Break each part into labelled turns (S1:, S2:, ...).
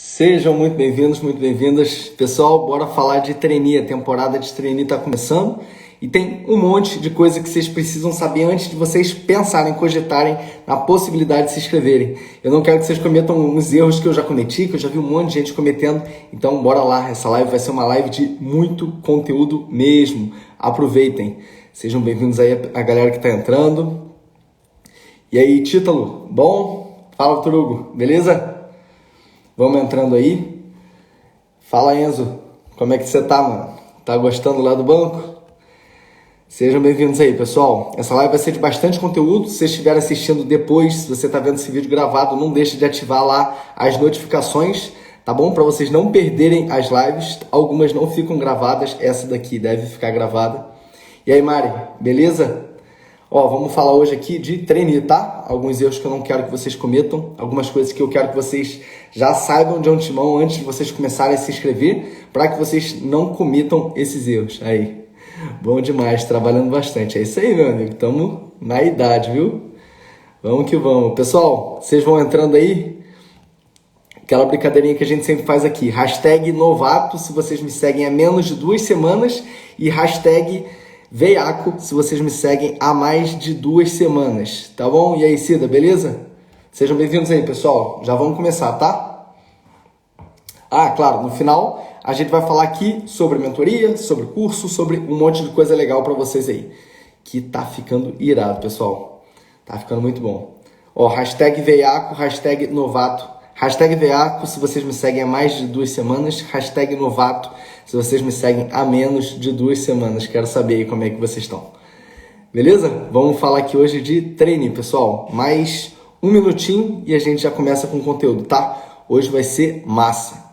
S1: Sejam muito bem-vindos, muito bem-vindas. Pessoal, bora falar de trainee. A temporada de trainee está começando e tem um monte de coisa que vocês precisam saber antes de vocês pensarem, cogitarem na possibilidade de se inscreverem. Eu não quero que vocês cometam os erros que eu já cometi, que eu já vi um monte de gente cometendo. Então, bora lá. Essa live vai ser uma live de muito conteúdo mesmo. Aproveitem. Sejam bem-vindos aí a galera que está entrando. E aí, Títalo, bom? Fala, Turugo, beleza? Vamos entrando aí. Fala, Enzo. Como é que você tá, mano? Tá gostando lá do banco? Sejam bem-vindos aí, pessoal. Essa live vai ser de bastante conteúdo. Se você estiver assistindo depois, se você tá vendo esse vídeo gravado, não deixe de ativar lá as notificações, tá bom? Para vocês não perderem as lives. Algumas não ficam gravadas. Essa daqui deve ficar gravada. E aí, Mari, beleza? Ó, vamos falar hoje aqui de trainee, tá? Alguns erros que eu não quero que vocês cometam, algumas coisas que eu quero que vocês já saibam de antemão antes de vocês começarem a se inscrever, para que vocês não cometam esses erros. Aí, bom demais, trabalhando bastante. É isso aí, meu amigo, estamos na idade, viu? Vamos que vamos. Pessoal, vocês vão entrando aí, aquela brincadeirinha que a gente sempre faz aqui, hashtag novato, se vocês me seguem há menos de 2 semanas, e hashtag Veiaco, se vocês me seguem há mais de 2 semanas, tá bom? E aí, Cida, beleza? Sejam bem-vindos aí, pessoal. Já vamos começar, tá? Ah, claro, no final a gente vai falar aqui sobre mentoria, sobre curso, sobre um monte de coisa legal pra vocês aí. Que tá ficando irado, pessoal. Tá ficando muito bom. Ó, hashtag Veiaco, hashtag novato. Hashtag Veiaco, se vocês me seguem há mais de 2 semanas. Hashtag novato, se vocês me seguem há menos de 2 semanas. Quero saber aí como é que vocês estão. Beleza? Vamos falar aqui hoje de trainee, pessoal. Mais um minutinho e a gente já começa com o conteúdo, tá? Hoje vai ser massa.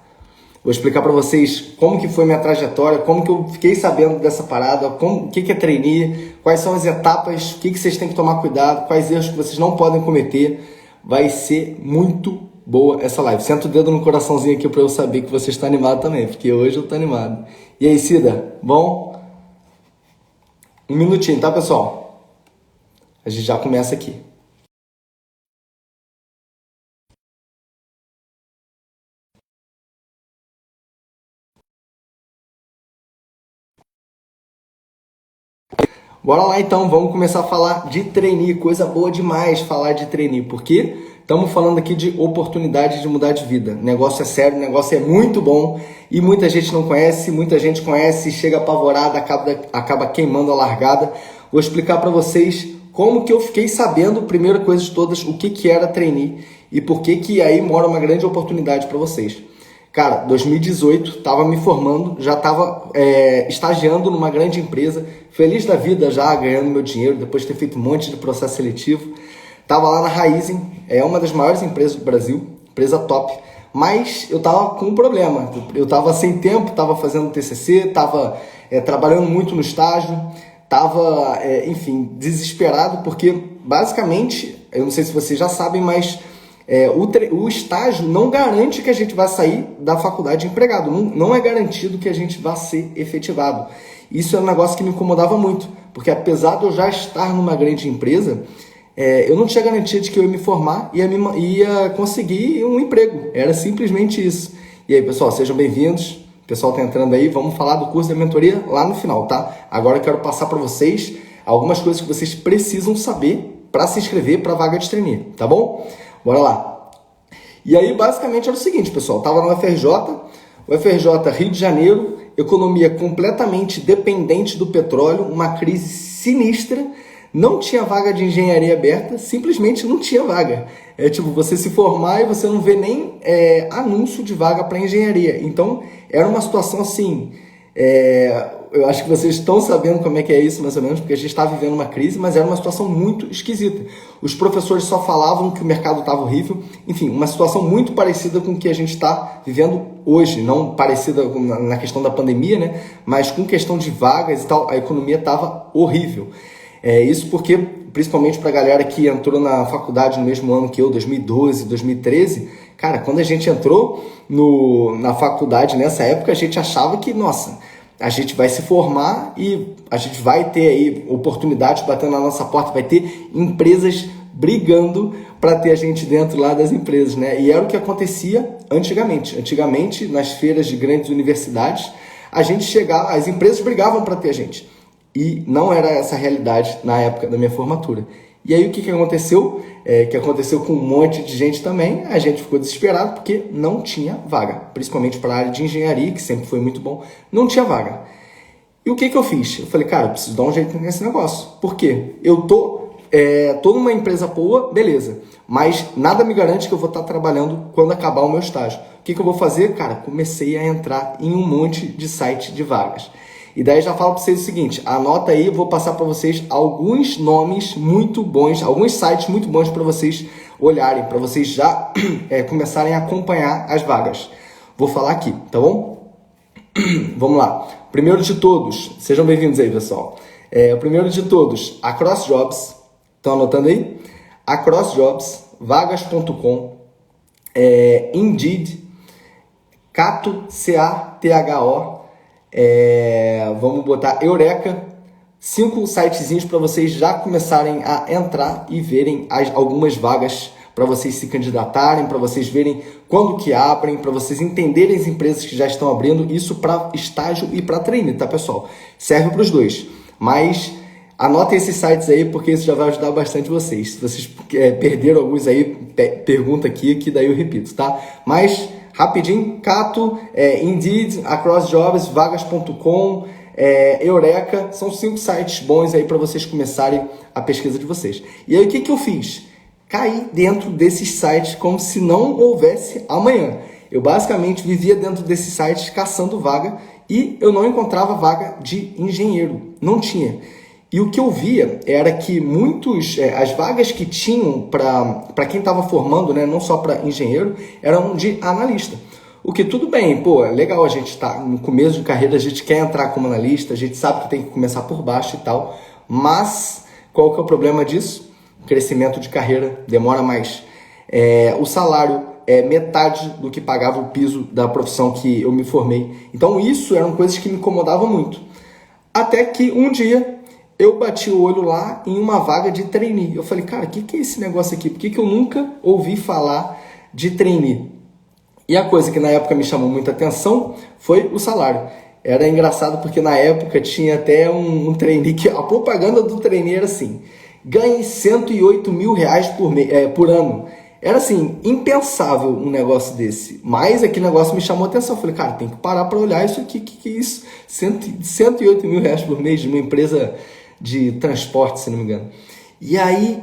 S1: Vou explicar para vocês como que foi minha trajetória, como que eu fiquei sabendo dessa parada, o que é trainee, quais são as etapas, o que vocês têm que tomar cuidado, quais erros que vocês não podem cometer. Vai ser muito boa essa live. Senta o dedo no coraçãozinho aqui para eu saber que você está animado também, porque hoje eu tô animado. E aí, Cida, bom? Um minutinho, tá, pessoal? A gente já começa aqui. Bora lá então, vamos começar a falar de trainee, coisa boa demais falar de trainee, porque estamos falando aqui de oportunidade de mudar de vida. O negócio é sério, o negócio é muito bom e muita gente não conhece, muita gente conhece, chega apavorada, acaba queimando a largada. Vou explicar para vocês como que eu fiquei sabendo, primeira coisa de todas, o que era trainee e por que aí mora uma grande oportunidade para vocês. Cara, 2018, estava me formando, já estava estagiando numa grande empresa, feliz da vida já, ganhando meu dinheiro, depois de ter feito um monte de processo seletivo. Estava lá na Raizen, é uma das maiores empresas do Brasil, empresa top, mas eu estava com um problema. Eu estava sem tempo, estava fazendo TCC, estava trabalhando muito no estágio, estava, enfim, desesperado, porque basicamente, eu não sei se vocês já sabem, mas o estágio não garante que a gente vai sair da faculdade empregado. Não é garantido que a gente vá ser efetivado. Isso é um negócio que me incomodava muito, porque apesar de eu já estar numa grande empresa, eu não tinha garantia de que eu ia me formar e ia conseguir um emprego. Era simplesmente isso. E aí, pessoal, sejam bem-vindos. O pessoal tá entrando aí. Vamos falar do curso da mentoria lá no final, tá? Agora eu quero passar para vocês algumas coisas que vocês precisam saber para se inscrever para a vaga de trainee, tá bom? Bora lá. E aí, basicamente, era o seguinte, pessoal. Tava no UFRJ, Rio de Janeiro, economia completamente dependente do petróleo, uma crise sinistra, não tinha vaga de engenharia aberta, simplesmente não tinha vaga. É tipo, você se formar e você não vê nem anúncio de vaga para engenharia. Então, era uma situação assim... eu acho que vocês estão sabendo como é que é isso, mais ou menos, porque a gente está vivendo uma crise, mas era uma situação muito esquisita. Os professores só falavam que o mercado estava horrível. Enfim, uma situação muito parecida com o que a gente está vivendo hoje. Não parecida na questão da pandemia, né? Mas com questão de vagas e tal, a economia estava horrível. Isso porque, principalmente para a galera que entrou na faculdade no mesmo ano que eu, 2012, 2013, cara, quando a gente entrou na faculdade nessa época, a gente achava que, nossa... A gente vai se formar e a gente vai ter aí oportunidades batendo na nossa porta, vai ter empresas brigando para ter a gente dentro lá das empresas, né? E era o que acontecia Antigamente, nas feiras de grandes universidades, a gente chegava, as empresas brigavam para ter a gente. E não era essa a realidade na época da minha formatura. E aí o que aconteceu? Que aconteceu com um monte de gente também, a gente ficou desesperado porque não tinha vaga. Principalmente para a área de engenharia, que sempre foi muito bom, não tinha vaga. E o que eu fiz? Eu falei, cara, eu preciso dar um jeito nesse negócio. Por quê? Eu tô numa empresa boa, beleza. Mas nada me garante que eu vou estar trabalhando quando acabar o meu estágio. O que eu vou fazer? Cara, comecei a entrar em um monte de site de vagas. E daí já falo para vocês o seguinte, anota aí, eu vou passar para vocês alguns nomes muito bons, alguns sites muito bons para vocês olharem, para vocês já começarem a acompanhar as vagas. Vou falar aqui, tá bom? Vamos lá. Primeiro de todos, sejam bem-vindos aí, pessoal. O primeiro de todos, a CrossJobs. Estão anotando aí? A CrossJobs, vagas.com, Indeed, Cato, C-A-T-H-O, vamos botar Eureka, 5 sitezinhos para vocês já começarem a entrar e verem algumas vagas para vocês se candidatarem, para vocês verem quando que abrem, para vocês entenderem as empresas que já estão abrindo, isso para estágio e para trainee, tá, pessoal? Serve para os dois, mas anotem esses sites aí porque isso já vai ajudar bastante vocês. Se vocês perderam alguns aí, pergunta aqui que daí eu repito, tá? Mas rapidinho, Cato, Indeed, a CrossJobs, vagas.com, Eureka, são 5 sites bons aí para vocês começarem a pesquisa de vocês. E aí o que eu fiz? Caí dentro desses sites como se não houvesse amanhã. Eu basicamente vivia dentro desses sites caçando vaga e eu não encontrava vaga de engenheiro, não tinha. E o que eu via era que as vagas que tinham para quem estava formando, né, não só para engenheiro, eram de analista. O que tudo bem, legal, a gente está no começo de carreira, a gente quer entrar como analista, a gente sabe que tem que começar por baixo e tal, mas qual que é o problema disso? O crescimento de carreira demora mais. O salário é metade do que pagava o piso da profissão que eu me formei. Então isso eram coisas que me incomodavam muito. Até que um dia eu bati o olho lá em uma vaga de trainee. Eu falei, cara, o que é esse negócio aqui? Por que eu nunca ouvi falar de trainee? E a coisa que na época me chamou muita atenção foi o salário. Era engraçado porque na época tinha até um trainee, que a propaganda do trainee era assim, ganhe R$108 mil por ano. Era assim, impensável um negócio desse. Mas aquele negócio me chamou a atenção. Eu falei, cara, tem que parar para olhar isso aqui. Que é isso? R$108 mil por mês de uma empresa de transporte, se não me engano. E aí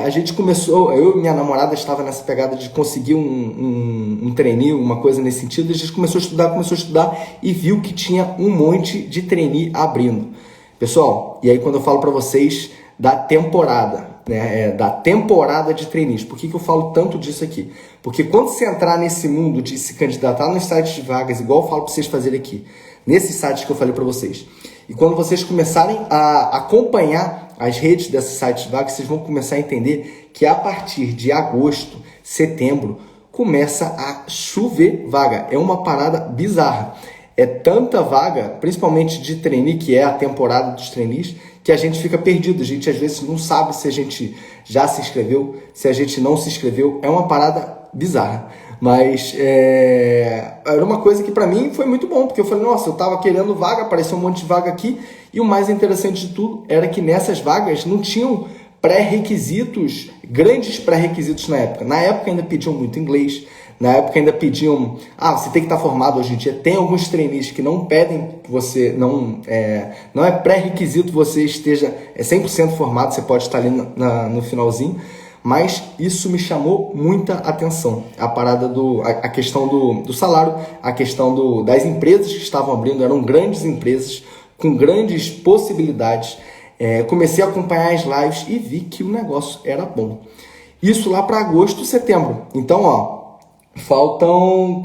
S1: a gente começou, eu e minha namorada estava nessa pegada de conseguir um trainee, uma coisa nesse sentido. A gente começou a estudar e viu que tinha um monte de trainee abrindo. Pessoal, e aí quando eu falo para vocês da temporada, né, da temporada de trainees, por que eu falo tanto disso aqui? Porque quando você entrar nesse mundo de se candidatar nos sites de vagas, igual eu falo para vocês fazerem aqui, nesses sites que eu falei para vocês, e quando vocês começarem a acompanhar as redes desses sites de vagas, vocês vão começar a entender que a partir de agosto, setembro, começa a chover vaga. É uma parada bizarra. É tanta vaga, principalmente de trainee, que é a temporada dos trainees, que a gente fica perdido. A gente às vezes não sabe se a gente já se inscreveu, se a gente não se inscreveu. É uma parada bizarra. Mas era uma coisa que para mim foi muito bom, porque eu falei, nossa, eu tava querendo vaga, apareceu um monte de vaga aqui, e o mais interessante de tudo era que nessas vagas não tinham pré-requisitos, grandes pré-requisitos na época. Na época ainda pediam muito inglês, na época ainda pediam, você tem que estar formado hoje em dia. Tem alguns trainees que não pedem que você, não é pré-requisito você esteja 100% formado, você pode estar ali no finalzinho. Mas isso me chamou muita atenção, a parada a questão do salário, a questão das empresas que estavam abrindo, eram grandes empresas com grandes possibilidades. Comecei a acompanhar as lives e vi que o negócio era bom. Isso lá para agosto, setembro. Então, faltam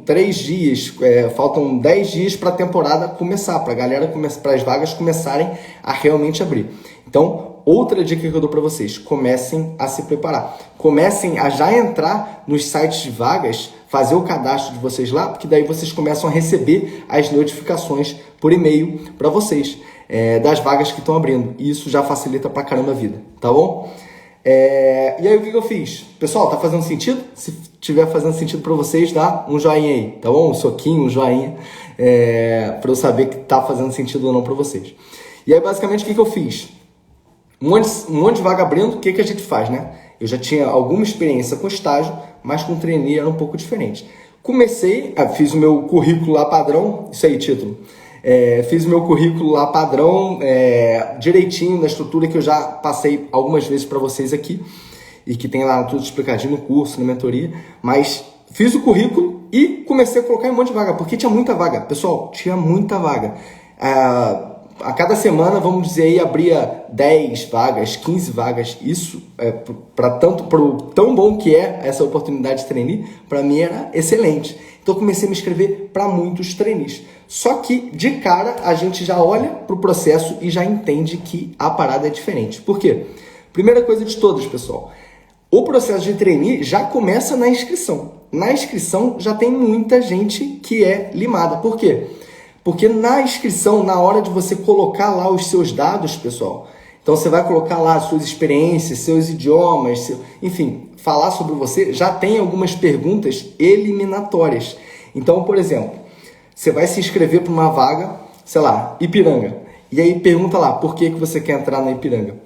S1: 3 dias, faltam 10 dias para a temporada começar, para a galera para as vagas começarem a realmente abrir. Então, outra dica que eu dou para vocês, comecem a se preparar. Comecem a já entrar nos sites de vagas, fazer o cadastro de vocês lá, porque daí vocês começam a receber as notificações por e-mail para vocês, das vagas que estão abrindo. E isso já facilita pra caramba a vida, tá bom? E aí o que eu fiz? Pessoal, tá fazendo sentido? Se tiver fazendo sentido para vocês, dá um joinha aí, tá bom? Um soquinho, um joinha, para eu saber que tá fazendo sentido ou não para vocês. E aí basicamente o que eu fiz? Um monte de vaga abrindo, o que a gente faz, né? Eu já tinha alguma experiência com estágio, mas com trainee era um pouco diferente. Fiz o meu currículo lá padrão, isso aí, título. Fiz o meu currículo lá padrão, direitinho, na estrutura que eu já passei algumas vezes para vocês aqui, e que tem lá tudo explicadinho no curso, na mentoria, mas fiz o currículo e comecei a colocar em um monte de vaga, porque tinha muita vaga. Pessoal, tinha muita vaga. A cada semana, vamos dizer aí, abria 10 vagas, 15 vagas. Isso, para tão bom que é essa oportunidade de trainee, para mim era excelente. Então eu comecei a me inscrever para muitos trainees. Só que, de cara, a gente já olha para o processo e já entende que a parada é diferente. Por quê? Primeira coisa de todas, pessoal. O processo de trainee já começa na inscrição. Na inscrição já tem muita gente que é limada. Por quê? Porque na inscrição, na hora de você colocar lá os seus dados, pessoal, então você vai colocar lá as suas experiências, seus idiomas, enfim, falar sobre você, já tem algumas perguntas eliminatórias. Então, por exemplo, você vai se inscrever para uma vaga, sei lá, Ipiranga, e aí pergunta lá, por que você quer entrar na Ipiranga?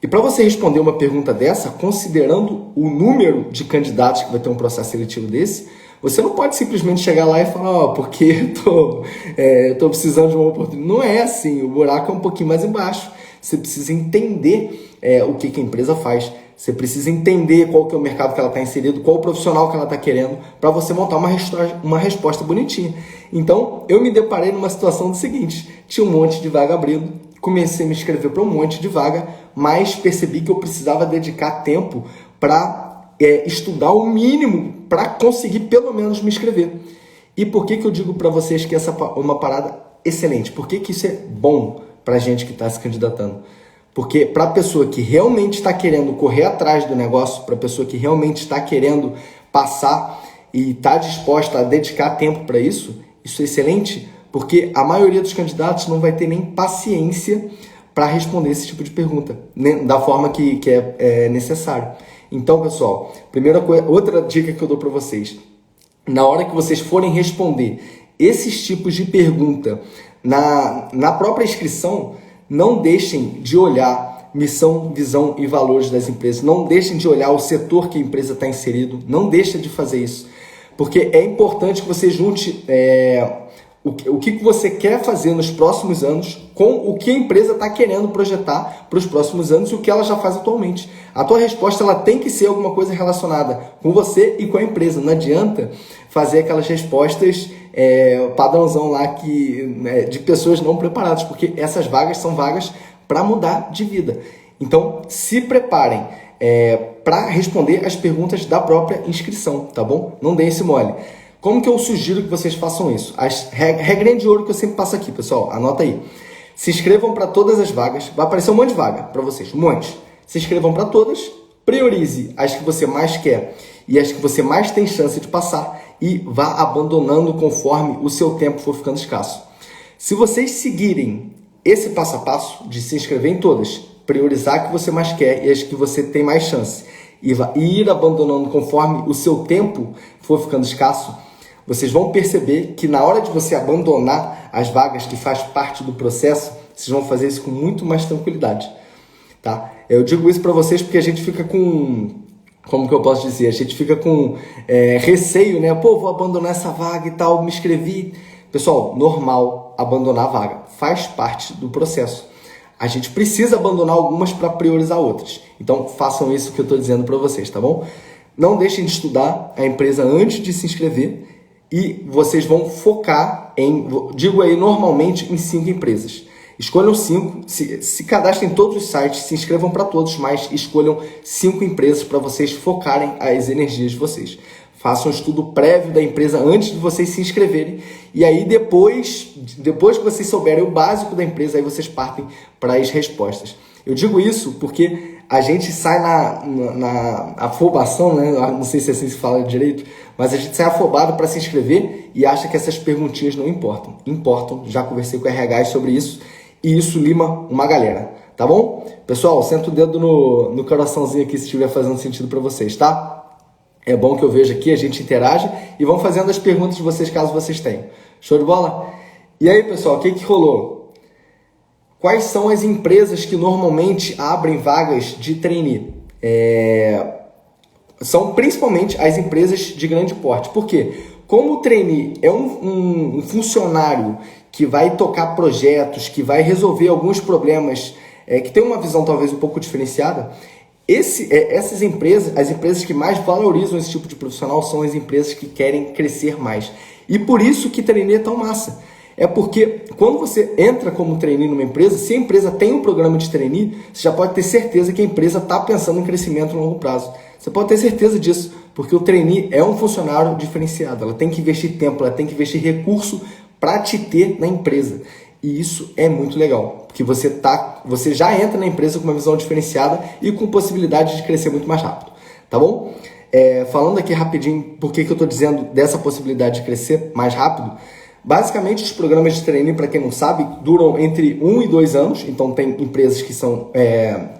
S1: E para você responder uma pergunta dessa, considerando o número de candidatos que vai ter um processo seletivo desse, você não pode simplesmente chegar lá e falar, porque eu tô precisando de uma oportunidade. Não é assim, o buraco é um pouquinho mais embaixo. Você precisa entender o que a empresa faz. Você precisa entender qual que é o mercado que ela está inserido, qual o profissional que ela está querendo, para você montar uma resposta bonitinha. Então, eu me deparei numa situação do seguinte, tinha um monte de vaga abrindo, comecei a me inscrever para um monte de vaga, mas percebi que eu precisava dedicar tempo para estudar o mínimo para conseguir pelo menos me inscrever. E por que eu digo para vocês que essa é uma parada excelente? Por que isso é bom para a gente que está se candidatando? Porque para a pessoa que realmente está querendo correr atrás do negócio, para a pessoa que realmente está querendo passar e está disposta a dedicar tempo para isso é excelente, porque a maioria dos candidatos não vai ter nem paciência para responder esse tipo de pergunta, né, da forma que é necessário. Então, pessoal, outra dica que eu dou para vocês, na hora que vocês forem responder esses tipos de pergunta na própria inscrição, não deixem de olhar missão, visão e valores das empresas, não deixem de olhar o setor que a empresa está inserido, não deixem de fazer isso, porque é importante que você junte o que você quer fazer nos próximos anos com o que a empresa está querendo projetar para os próximos anos e o que ela já faz atualmente. A tua resposta ela tem que ser alguma coisa relacionada com você e com a empresa. Não adianta fazer aquelas respostas padrãozão lá de pessoas não preparadas, porque essas vagas são vagas para mudar de vida. Então, se preparem para responder as perguntas da própria inscrição, tá bom? Não deem esse mole. Como que eu sugiro que vocês façam isso? As regrinhas de ouro que eu sempre passo aqui, pessoal, anota aí. Se inscrevam para todas as vagas, vai aparecer um monte de vaga para vocês, um monte. Se inscrevam para todas, priorize as que você mais quer e as que você mais tem chance de passar e vá abandonando conforme o seu tempo for ficando escasso. Se vocês seguirem esse passo a passo de se inscrever em todas, priorizar a que você mais quer e as que você tem mais chance e ir abandonando conforme o seu tempo for ficando escasso, vocês vão perceber que na hora de você abandonar as vagas que faz parte do processo, vocês vão fazer isso com muito mais tranquilidade, tá? Eu digo isso para vocês porque a gente fica com, como que eu posso dizer? A gente fica com receio, né? Pô, vou abandonar essa vaga e tal, me inscrevi. Pessoal, normal abandonar a vaga, faz parte do processo. A gente precisa abandonar algumas para priorizar outras. Então, façam isso que eu estou dizendo para vocês, tá bom? Não deixem de estudar a empresa antes de se inscrever e vocês vão focar digo aí, normalmente em 5 empresas. Escolham 5, se cadastrem em todos os sites, se inscrevam para todos, mas escolham 5 empresas para vocês focarem as energias de vocês. Façam um estudo prévio da empresa antes de vocês se inscreverem e aí depois que vocês souberem o básico da empresa, aí vocês partem para as respostas. Eu digo isso porque a gente sai na afobação, né? Não sei se assim se fala direito, mas a gente sai afobado para se inscrever e acha que essas perguntinhas não importam. Importam, já conversei com o RH sobre isso e isso lima uma galera, tá bom? Pessoal, senta o dedo no coraçãozinho aqui se estiver fazendo sentido para vocês, tá? É bom que eu veja aqui, a gente interage e vão fazendo as perguntas de vocês caso vocês tenham. Show de bola? E aí, pessoal, o que rolou? Quais são as empresas que normalmente abrem vagas de trainee? São principalmente as empresas de grande porte. Por quê? Como o trainee é um funcionário que vai tocar projetos, que vai resolver alguns problemas, que tem uma visão talvez um pouco diferenciada, essas empresas, as empresas que mais valorizam esse tipo de profissional são as empresas que querem crescer mais. E por isso que trainee é tão massa. É porque quando você entra como trainee numa empresa, se a empresa tem um programa de trainee, você já pode ter certeza que a empresa está pensando em crescimento no longo prazo. Você pode ter certeza disso, porque o trainee é um funcionário diferenciado. Ela tem que investir tempo, ela tem que investir recurso para te ter na empresa. E isso é muito legal, porque você já entra na empresa com uma visão diferenciada e com possibilidade de crescer muito mais rápido, tá bom? Falando aqui rapidinho por que eu estou dizendo dessa possibilidade de crescer mais rápido, basicamente os programas de trainee, para quem não sabe, duram entre 1 e 2 anos, então tem empresas que são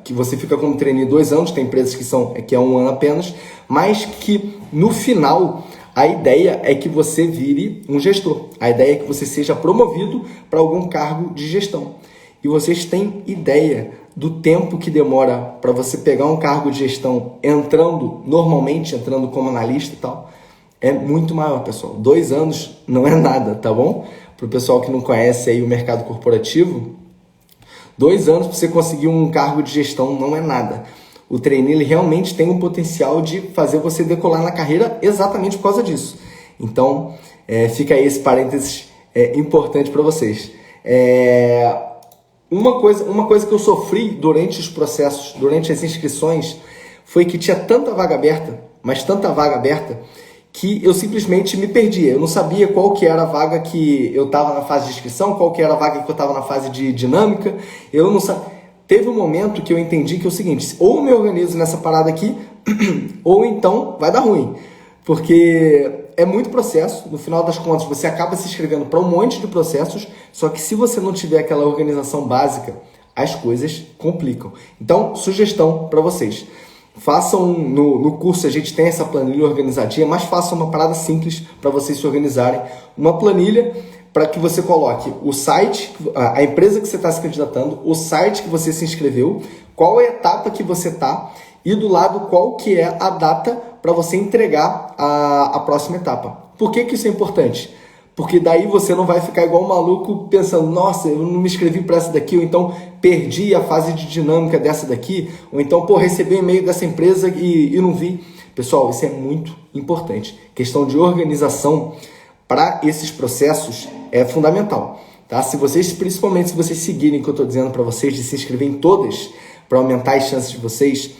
S1: que você fica como trainee 2 anos, tem empresas que é 1 ano apenas, mas que no final a ideia é que você vire um gestor. A ideia é que você seja promovido para algum cargo de gestão. E vocês têm ideia do tempo que demora para você pegar um cargo de gestão normalmente entrando como analista e tal? É muito maior, pessoal. 2 anos não é nada, tá bom? Para o pessoal que não conhece aí o mercado corporativo, 2 anos para você conseguir um cargo de gestão não é nada. O trainee ele realmente tem o potencial de fazer você decolar na carreira exatamente por causa disso. Então, fica aí esse parênteses importante para vocês. Uma coisa que eu sofri durante os processos, durante as inscrições, foi que tinha tanta vaga aberta, mas tanta vaga aberta, que eu simplesmente me perdia. Eu não sabia qual que era a vaga que eu estava na fase de inscrição, qual que era a vaga que eu estava na fase de dinâmica. Eu não sabia. Teve um momento que eu entendi que é o seguinte: ou eu me organizo nessa parada aqui, ou então vai dar ruim. Porque é muito processo, no final das contas você acaba se inscrevendo para um monte de processos, só que se você não tiver aquela organização básica, as coisas complicam. Então, sugestão para vocês: façam no curso, a gente tem essa planilha organizadinha, mas façam uma parada simples para vocês se organizarem. Uma planilha para que você coloque o site, a empresa que você está se candidatando, o site que você se inscreveu, qual é a etapa que você está e do lado qual que é a data para você entregar a próxima etapa. Por que isso é importante? Porque daí você não vai ficar igual um maluco pensando: nossa, eu não me inscrevi para essa daqui, ou então perdi a fase de dinâmica dessa daqui, ou então, recebi um e-mail dessa empresa e não vi. Pessoal, isso é muito importante. Questão de organização para esses processos é fundamental, tá? Principalmente se vocês seguirem o que eu estou dizendo para vocês, de se inscrever em todas, para aumentar as chances de vocês,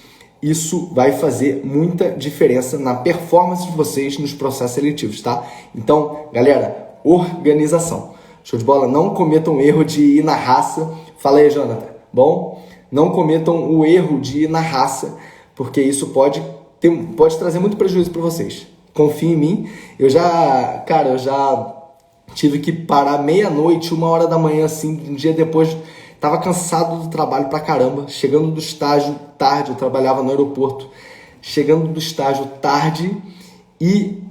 S1: isso vai fazer muita diferença na performance de vocês nos processos seletivos, tá? Então, galera, organização. Show de bola? Não cometam o erro de ir na raça. Fala aí, Jonathan. Bom? Não cometam o erro de ir na raça, porque isso pode trazer muito prejuízo para vocês. Confie em mim. Eu já tive que parar meia-noite, 1h da manhã, assim, um dia depois. Tava cansado do trabalho pra caramba. Chegando do estágio tarde, eu trabalhava no aeroporto. Chegando do estágio tarde e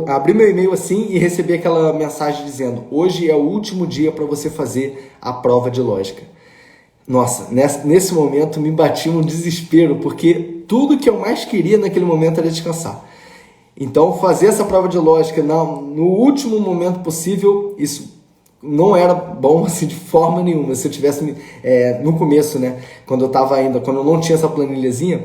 S1: abrir meu e-mail assim e receber aquela mensagem dizendo: hoje é o último dia para você fazer a prova de lógica. Nossa, nesse momento me batia um desespero, porque tudo que eu mais queria naquele momento era descansar. Então, fazer essa prova de lógica no último momento possível, isso não era bom assim de forma nenhuma. Se eu tivesse no começo, né, quando eu não tinha essa planilhazinha,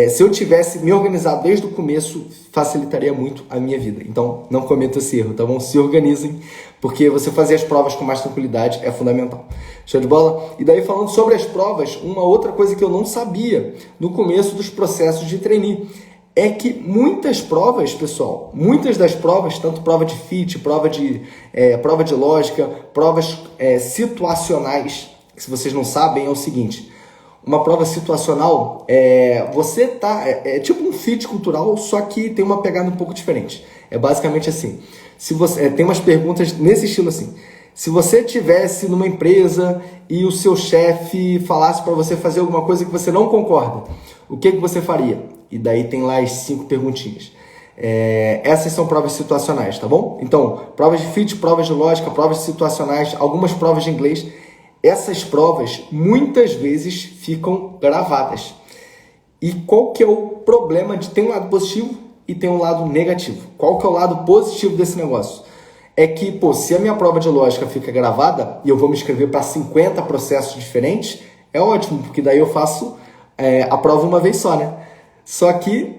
S1: se eu tivesse me organizado desde o começo, facilitaria muito a minha vida. Então, não cometa esse erro, tá bom? Se organizem, porque você fazer as provas com mais tranquilidade é fundamental. Show de bola? E daí, falando sobre as provas, uma outra coisa que eu não sabia no começo dos processos de trainee é que muitas provas, pessoal, muitas das provas, tanto prova de fit, prova de lógica, provas situacionais, que se vocês não sabem é o seguinte: uma prova situacional, é tipo um fit cultural, só que tem uma pegada um pouco diferente. É basicamente assim: se você tem umas perguntas nesse estilo assim: Se você estivesse numa empresa e o seu chefe falasse para você fazer alguma coisa que você não concorda, o que você faria? E daí tem lá as 5 perguntinhas. Essas são provas situacionais, tá bom? Então, provas de fit, provas de lógica, provas situacionais, algumas provas de inglês. Essas provas muitas vezes ficam gravadas. E qual que é o problema de ter um lado positivo e ter um lado negativo? Qual que é o lado positivo desse negócio? É que, se a minha prova de lógica fica gravada e eu vou me inscrever para 50 processos diferentes, é ótimo, porque daí eu faço a prova uma vez só, né? Só que,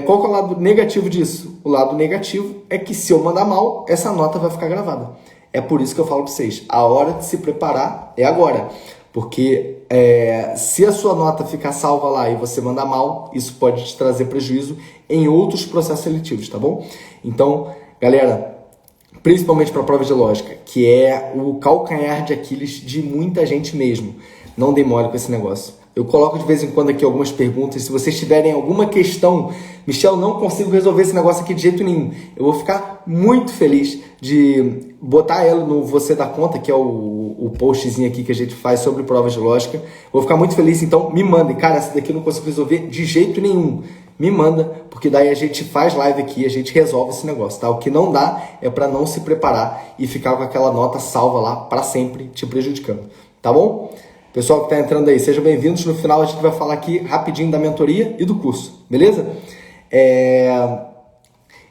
S1: qual que é o lado negativo disso? O lado negativo é que se eu mandar mal, essa nota vai ficar gravada. É por isso que eu falo para vocês, a hora de se preparar é agora. Porque se a sua nota ficar salva lá e você mandar mal, isso pode te trazer prejuízo em outros processos seletivos, tá bom? Então, galera, principalmente para a prova de lógica, que é o calcanhar de Aquiles de muita gente mesmo, não demore com esse negócio. Eu coloco de vez em quando aqui algumas perguntas. Se vocês tiverem alguma questão, Michel, não consigo resolver esse negócio aqui de jeito nenhum, eu vou ficar muito feliz de botar ela no Você Dá Conta, que é o postzinho aqui que a gente faz sobre provas de lógica. Vou ficar muito feliz, então me mandem. Cara, essa daqui eu não consigo resolver de jeito nenhum. Me manda, porque daí a gente faz live aqui, a gente resolve esse negócio, tá? O que não dá é para não se preparar e ficar com aquela nota salva lá para sempre, te prejudicando, tá bom? Pessoal que está entrando aí, sejam bem-vindos. No final a gente vai falar aqui rapidinho da mentoria e do curso, beleza?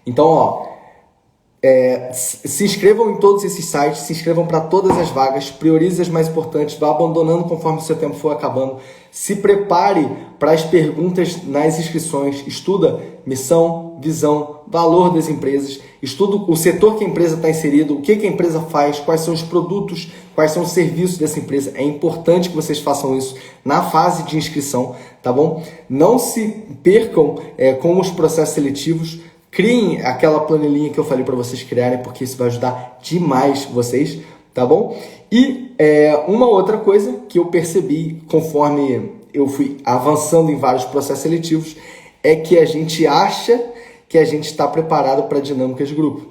S1: Então, se inscrevam em todos esses sites, se inscrevam para todas as vagas, priorize as mais importantes, vá abandonando conforme o seu tempo for acabando. Se prepare para as perguntas nas inscrições, estuda missão, visão, valor das empresas, estuda o setor que a empresa está inserida, o que a empresa faz, quais são os produtos, quais são os serviços dessa empresa. É importante que vocês façam isso na fase de inscrição, tá bom? Não se percam com os processos seletivos. Criem aquela planilhinha que eu falei para vocês criarem, porque isso vai ajudar demais vocês, tá bom? E uma outra coisa que eu percebi conforme eu fui avançando em vários processos seletivos é que a gente acha que a gente está preparado para dinâmicas de grupo.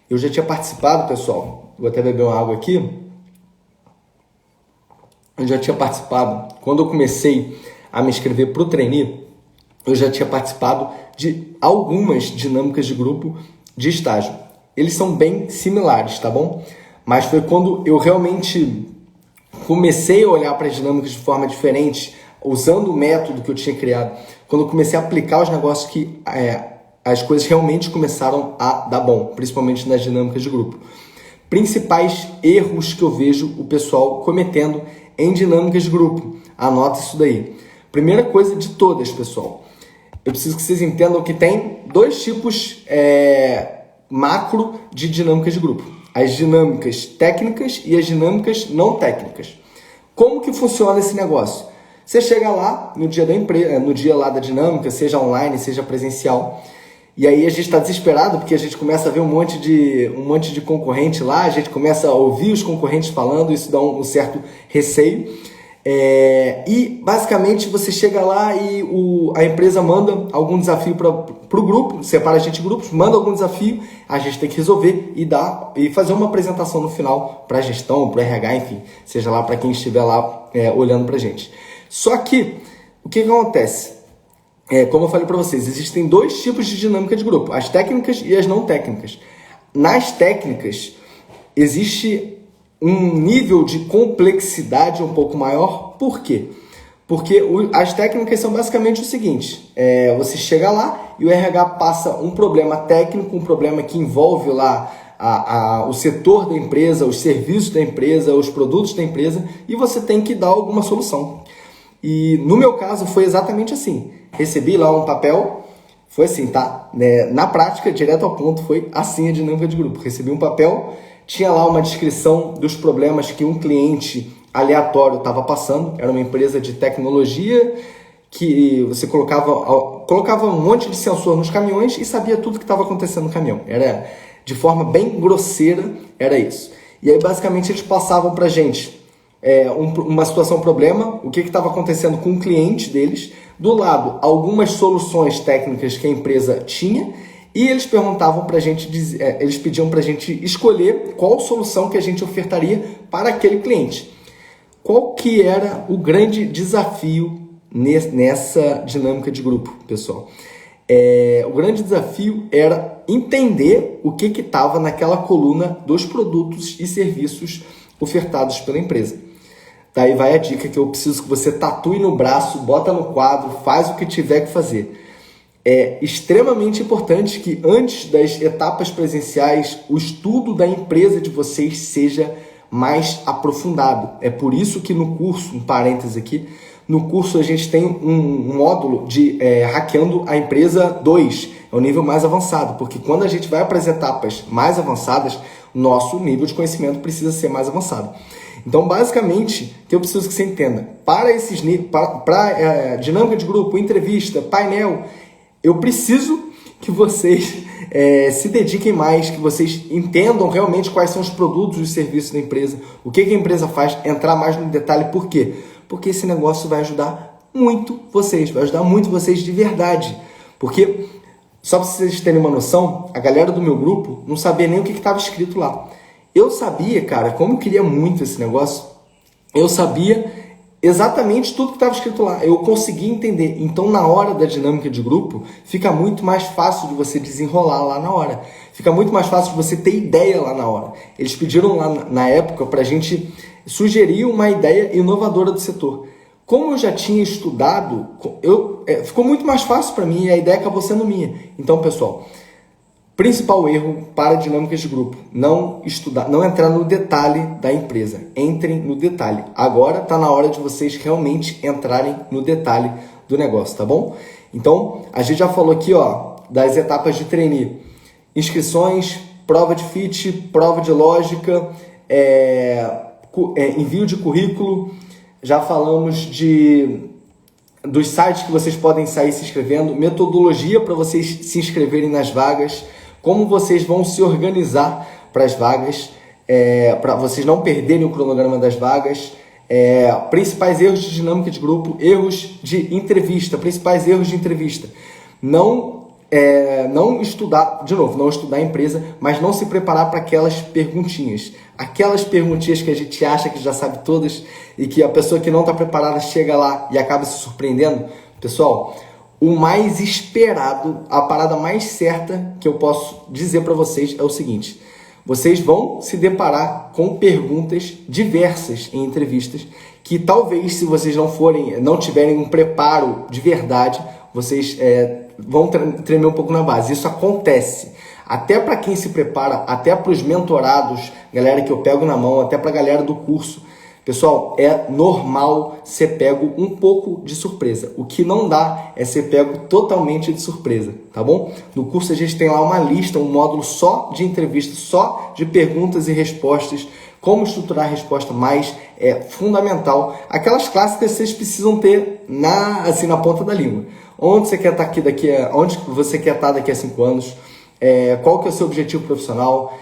S1: Eu já tinha participado, pessoal, vou até beber uma água aqui. Eu já tinha participado, quando eu comecei a me inscrever para o trainee, eu já tinha participado de algumas dinâmicas de grupo de estágio. Eles são bem similares, tá bom? Mas foi quando eu realmente comecei a olhar para as dinâmicas de forma diferente, usando o método que eu tinha criado, quando eu comecei a aplicar os negócios que as coisas realmente começaram a dar bom, principalmente nas dinâmicas de grupo. Principais erros que eu vejo o pessoal cometendo em dinâmicas de grupo. Anota isso daí. Primeira coisa de todas, pessoal. Eu preciso que vocês entendam que tem 2 tipos macro de dinâmicas de grupo. As dinâmicas técnicas e as dinâmicas não técnicas. Como que funciona esse negócio? Você chega lá no dia no dia lá da dinâmica, seja online, seja presencial, e aí a gente está desesperado porque a gente começa a ver um monte de concorrente lá, a gente começa a ouvir os concorrentes falando, isso dá um certo receio. E basicamente você chega lá e a empresa manda algum desafio para o grupo, separa a gente em grupos, manda algum desafio, a gente tem que resolver e fazer uma apresentação no final para a gestão, para o RH, enfim, seja lá para quem estiver lá olhando para a gente. Só que, o que acontece? Como eu falei para vocês, existem 2 tipos de dinâmica de grupo, as técnicas e as não técnicas. Nas técnicas, existe um nível de complexidade um pouco maior. Por quê? Porque as técnicas são basicamente o seguinte, você chega lá e o RH passa um problema técnico, um problema que envolve lá o setor da empresa, os serviços da empresa, os produtos da empresa, e você tem que dar alguma solução. E no meu caso foi exatamente assim. Recebi lá um papel, foi assim, tá? Na prática, direto ao ponto, foi assim a dinâmica de grupo. Recebi um papel, tinha lá uma descrição dos problemas que um cliente aleatório estava passando. Era uma empresa de tecnologia que você colocava um monte de sensor nos caminhões e sabia tudo que estava acontecendo no caminhão. Era de forma bem grosseira, era isso. E aí basicamente eles passavam para a gente uma situação, um problema, o que estava acontecendo com o cliente deles, do lado algumas soluções técnicas que a empresa tinha E eles perguntavam para a gente, eles pediam para a gente escolher qual solução que a gente ofertaria para aquele cliente. Qual que era o grande desafio nessa dinâmica de grupo, pessoal? O grande desafio era entender o que estava naquela coluna dos produtos e serviços ofertados pela empresa. Daí vai a dica que eu preciso que você tatue no braço, bota no quadro, faz o que tiver que fazer. É extremamente importante que antes das etapas presenciais, o estudo da empresa de vocês seja mais aprofundado. É por isso que no curso, um parêntese aqui, no curso a gente tem um módulo de Hackeando a Empresa 2, é o nível mais avançado, porque quando a gente vai para as etapas mais avançadas, nosso nível de conhecimento precisa ser mais avançado. Então, basicamente, o que eu preciso que você entenda, para esses para dinâmica de grupo, entrevista, painel, eu preciso que vocês se dediquem mais, que vocês entendam realmente quais são os produtos e os serviços da empresa, o que a empresa faz, entrar mais no detalhe. Por quê? Porque esse negócio vai ajudar muito vocês, vai ajudar muito vocês de verdade. Porque, só para vocês terem uma noção, a galera do meu grupo não sabia nem o que estava escrito lá. Eu sabia, cara, como eu queria muito esse negócio, eu sabia exatamente tudo que estava escrito lá. Eu conseguia entender. Então, na hora da dinâmica de grupo, fica muito mais fácil de você desenrolar lá na hora. Fica muito mais fácil de você ter ideia lá na hora. Eles pediram lá na época para a gente sugerir uma ideia inovadora do setor. Como eu já tinha estudado, ficou muito mais fácil para mim e a ideia acabou sendo minha. Então, pessoal, principal erro para dinâmicas de grupo, não entrar no detalhe da empresa. Entrem no detalhe. Agora está na hora de vocês realmente entrarem no detalhe do negócio, tá bom? Então, a gente já falou aqui, ó, das etapas de trainee. Inscrições, prova de fit, prova de lógica, envio de currículo. Já falamos dos sites que vocês podem sair se inscrevendo, metodologia para vocês se inscreverem nas vagas, como vocês vão se organizar para as vagas, para vocês não perderem o cronograma das vagas, principais erros de dinâmica de grupo, erros de entrevista, principais erros de entrevista. Não estudar, de novo, não estudar a empresa, mas não se preparar para aquelas perguntinhas que a gente acha que já sabe todas e que a pessoa que não está preparada chega lá e acaba se surpreendendo. Pessoal, o mais esperado, a parada mais certa que eu posso dizer para vocês é o seguinte: vocês vão se deparar com perguntas diversas em entrevistas que talvez, se vocês não tiverem um preparo de verdade, vocês vão tremer um pouco na base. Isso acontece até para quem se prepara, até para os mentorados, galera que eu pego na mão, até para a galera do curso. Pessoal, é normal ser pego um pouco de surpresa. O que não dá é ser pego totalmente de surpresa, tá bom? No curso a gente tem lá uma lista, um módulo só de entrevistas, só de perguntas e respostas, como estruturar a resposta, mas é fundamental. Aquelas clássicas vocês precisam ter na ponta da língua. Onde você quer estar onde você quer estar daqui a 5 anos? Qual que é o seu objetivo profissional?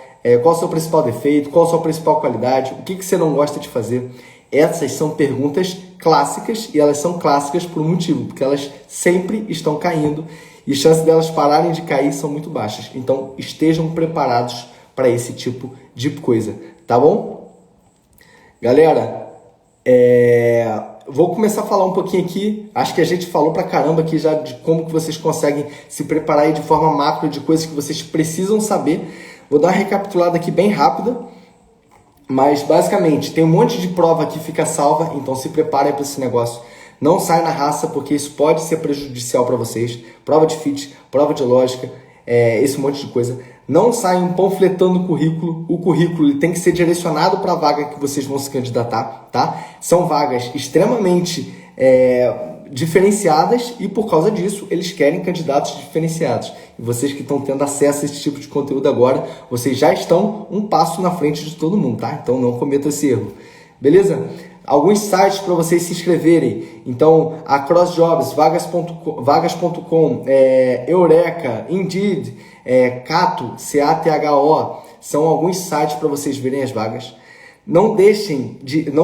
S1: Qual é o seu principal defeito? Qual a sua principal qualidade? O que você não gosta de fazer? Essas são perguntas clássicas e elas são clássicas por um motivo, porque elas sempre estão caindo e as chances delas pararem de cair são muito baixas. Então, estejam preparados para esse tipo de coisa, tá bom? Galera, vou começar a falar um pouquinho aqui. Acho que a gente falou pra caramba aqui já de como que vocês conseguem se preparar aí de forma macro de coisas que vocês precisam saber. Vou dar uma recapitulada aqui bem rápida, mas basicamente tem um monte de prova que fica salva, então se preparem para esse negócio. Não sai na raça, porque isso pode ser prejudicial para vocês. Prova de fit, prova de lógica, esse monte de coisa. Não saiam panfletando o currículo. O currículo ele tem que ser direcionado para a vaga que vocês vão se candidatar, tá? São vagas extremamente diferenciadas e por causa disso eles querem candidatos diferenciados. E vocês que estão tendo acesso a esse tipo de conteúdo agora, vocês já estão um passo na frente de todo mundo, tá? Então não cometam esse erro. Beleza? Alguns sites para vocês se inscreverem. Então, a CrossJobs, vagas.com, Eureka, Indeed, Cato, CATHO, são alguns sites para vocês verem as vagas. Não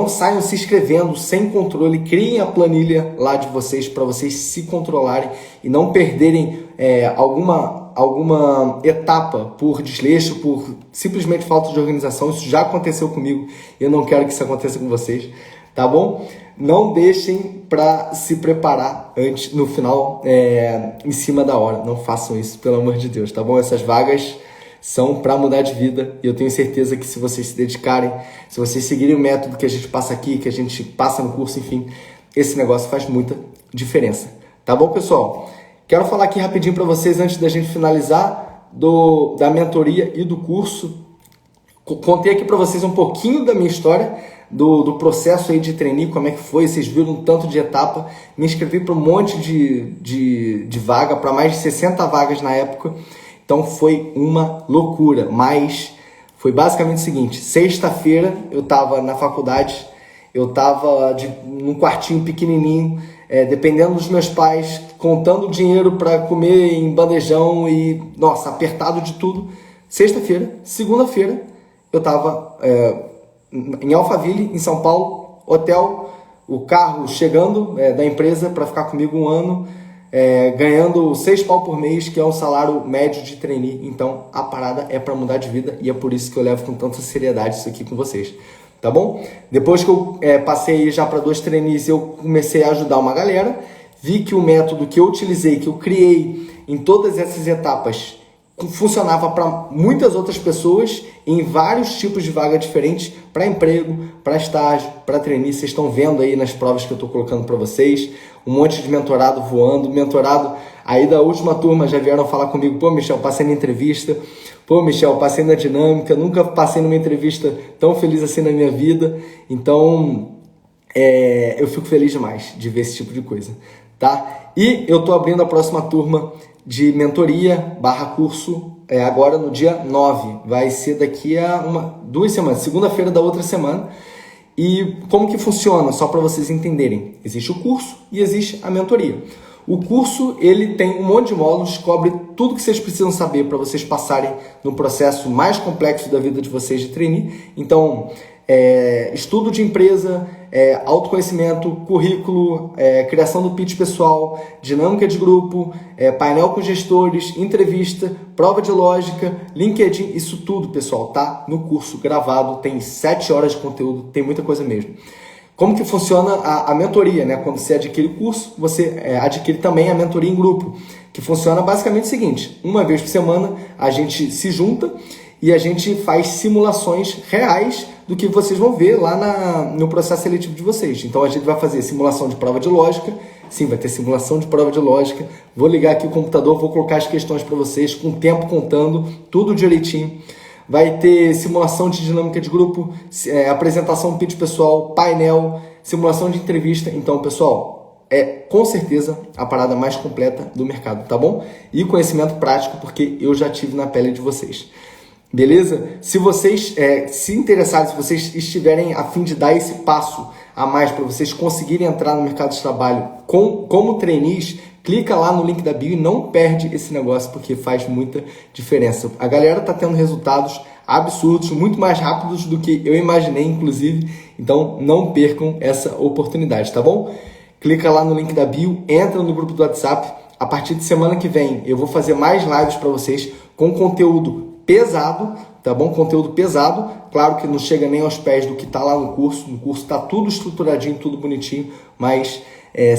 S1: saiam se inscrevendo sem controle, criem a planilha lá de vocês para vocês se controlarem e não perderem alguma alguma etapa por desleixo, por simplesmente falta de organização, isso já aconteceu comigo e eu não quero que isso aconteça com vocês, tá bom? Não deixem para se preparar antes, no final, em cima da hora. Não façam isso, pelo amor de Deus, tá bom? Essas vagas são para mudar de vida e eu tenho certeza que se vocês se dedicarem, se vocês seguirem o método que a gente passa aqui, que a gente passa no curso, enfim, esse negócio faz muita diferença. Tá bom, pessoal? Quero falar aqui rapidinho para vocês, antes da gente finalizar, da mentoria e do curso. Contei aqui para vocês um pouquinho da minha história, do processo aí de trainee, como é que foi, vocês viram um tanto de etapa. Me inscrevi para um monte de vaga, para mais de 60 vagas na época. Então foi uma loucura, mas foi basicamente o seguinte: sexta-feira eu estava na faculdade, eu estava num quartinho pequenininho, dependendo dos meus pais, contando dinheiro para comer em bandejão e, nossa, apertado de tudo. Sexta-feira, segunda-feira, eu estava em Alphaville, em São Paulo, hotel, o carro chegando da empresa para ficar comigo um ano, ganhando 6 pau por mês, que é um salário médio de trainee. Então a parada é para mudar de vida e é por isso que eu levo com tanta seriedade isso aqui com vocês, tá bom? Depois que eu passei já para 2 trainees, eu comecei a ajudar uma galera, vi que o método que eu utilizei, que eu criei em todas essas etapas, funcionava para muitas outras pessoas em vários tipos de vaga diferentes, para emprego, para estágio, para trainee. Vocês estão vendo aí nas provas que eu estou colocando para vocês, um monte de mentorado voando, mentorado aí da última turma já vieram falar comigo: pô, Michel, passei na entrevista, pô, Michel, passei na dinâmica, nunca passei numa entrevista tão feliz assim na minha vida. Então, eu fico feliz demais de ver esse tipo de coisa, tá? E eu estou abrindo a próxima turma de mentoria / curso agora no dia 9. Vai ser daqui a 2 semanas, segunda-feira da outra semana. E como que funciona? Só para vocês entenderem. Existe o curso e existe a mentoria. O curso, ele tem um monte de módulos, cobre tudo que vocês precisam saber para vocês passarem no processo mais complexo da vida de vocês de trainee. Então, estudo de empresa, autoconhecimento, currículo, criação do pitch pessoal, dinâmica de grupo, painel com gestores, entrevista, prova de lógica, LinkedIn, isso tudo, pessoal, tá no curso gravado, tem 7 horas de conteúdo, tem muita coisa mesmo. Como que funciona a mentoria, né? Quando você adquire o curso, você adquire também a mentoria em grupo, que funciona basicamente o seguinte: uma vez por semana a gente se junta e a gente faz simulações reais do que vocês vão ver lá no processo seletivo de vocês. Então a gente vai fazer simulação de prova de lógica. Sim, vai ter simulação de prova de lógica. Vou ligar aqui o computador, vou colocar as questões para vocês, com o tempo contando, tudo direitinho. Vai ter simulação de dinâmica de grupo, apresentação pitch pessoal, painel, simulação de entrevista. Então, pessoal, com certeza a parada mais completa do mercado, tá bom? E conhecimento prático, porque eu já tive na pele de vocês. Beleza? Se vocês se interessarem, se vocês estiverem a fim de dar esse passo a mais para vocês conseguirem entrar no mercado de trabalho como trainees, clica lá no link da bio e não perde esse negócio, porque faz muita diferença. A galera tá tendo resultados absurdos, muito mais rápidos do que eu imaginei, inclusive. Então não percam essa oportunidade, tá bom? Clica lá no link da bio, entra no grupo do WhatsApp. A partir de semana que vem eu vou fazer mais lives para vocês com conteúdo pesado, tá bom? Conteúdo pesado, claro que não chega nem aos pés do que tá lá no curso. No curso tá tudo estruturadinho, tudo bonitinho, mas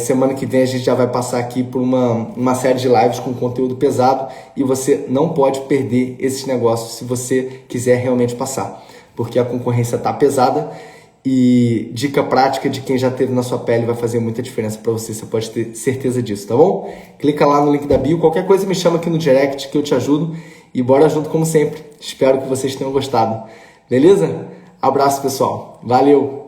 S1: semana que vem a gente já vai passar aqui por uma série de lives com conteúdo pesado e você não pode perder esses negócios se você quiser realmente passar, porque a concorrência tá pesada e dica prática de quem já teve na sua pele vai fazer muita diferença para você pode ter certeza disso, tá bom? Clica lá no link da bio, qualquer coisa me chama aqui no direct que eu te ajudo. E bora junto como sempre. Espero que vocês tenham gostado. Beleza? Abraço, pessoal. Valeu!